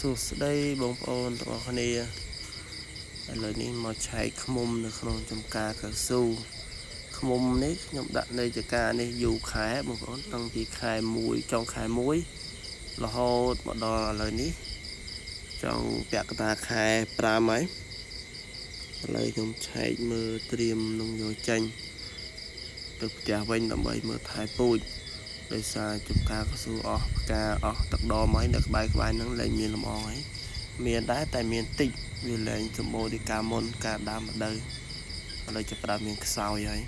សួស្តីបងប្អូនទាំងអស់គ្នាឥឡូវនេះមកឆែកឃ្មុំនៅក្នុងចំការកៅស៊ូឃ្មុំនេះខ្ញុំដាក់នៅចំការនេះយូរខែបងប្អូនតាំងពីខែ1ចុងខែ1រហូតមកដល់ឥឡូវនេះចង់ពាក់កណ្ដាលខែ5ហើយឥឡូវខ្ញុំឆែកមើលត្រៀមនឹងយកចេញទៅផ្ទះវិញដើម្បីមើលថែពូជដោយសារចំការកៅស៊ូអស់ផ្កាអស់ទឹកដមហើយនៅក្បែរហ្នឹងលែងមានលំអងហើយមានដែរតែមានតិចវាលែងសម្បូរដូចការមុនការដើមម្ដៅឥឡូវចាប់ផ្ដើមមានខ្សោយហើយ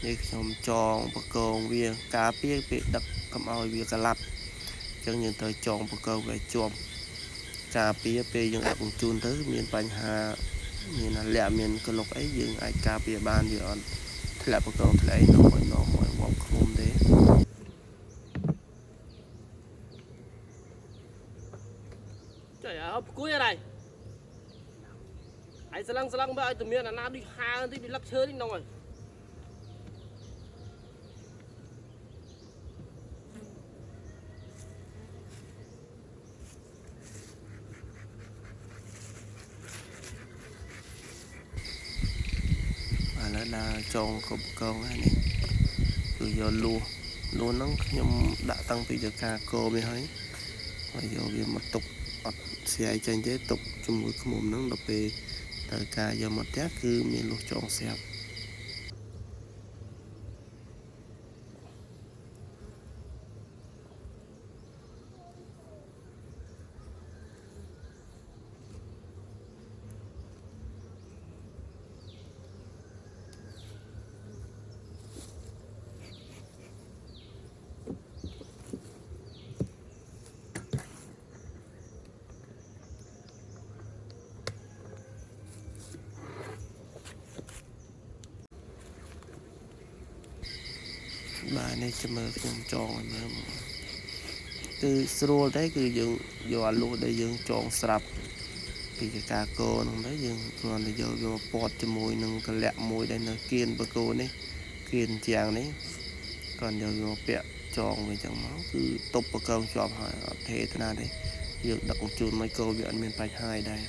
នេះខ្ញុំចងបកងវាការពារពេលដឹកកុំឲ្យវាក្លាប់អញ្ចឹងយើងត្រូវចងបកងវាជាប់ការពារពេលយើងដាក់បញ្ជូនទៅមានបញ្ហាមានអាលាក់មានកលុកអីយើងអាចការពារបានវាអត់ធ្លាក់បកងធ្លាក់អីនាំឲ្យវប់ឃ្មុំទេចុយអើផ្គួយអីហើយស្លឹងបើឲ្យតែមានអាណាដូចហាលទីពីលឹកឈើនេះហ្នឹងហើយឥឡូវដើរចងគ្រប់កងហើយនេះគឺយកលួសហ្នឹងខ្ញុំដាក់តាំងពីចការគោវាហើយយកវាមកទុកអត់ស្រាយចេញទេទុកជាមួយឃ្មុំហ្នឹងដល់ពេលត្រូវការយកមកផ្ទះគឺមានលួសចងស្រាប់បាទនេះចាំមើលខ្ញុំចងឲ្យមើលគឺស្រួលទេគឺយើងយកអាលួសដែលយើងចងស្រាប់ពីចការគោហ្នឹងទៅយើងគ្រាន់តែយកវាមកពាត់ជាមួយនឹងកលាក់មួយដែលនៅគៀនបកគោនេះគៀនជាងនេះគ្រាន់យកវាមកពាក់ចងវាចឹងមកគឺទប់បកងជាប់ហើយអត់ទេណាទេយើងដឹកជូនមកគោវាអត់មានបញ្ហាដែរ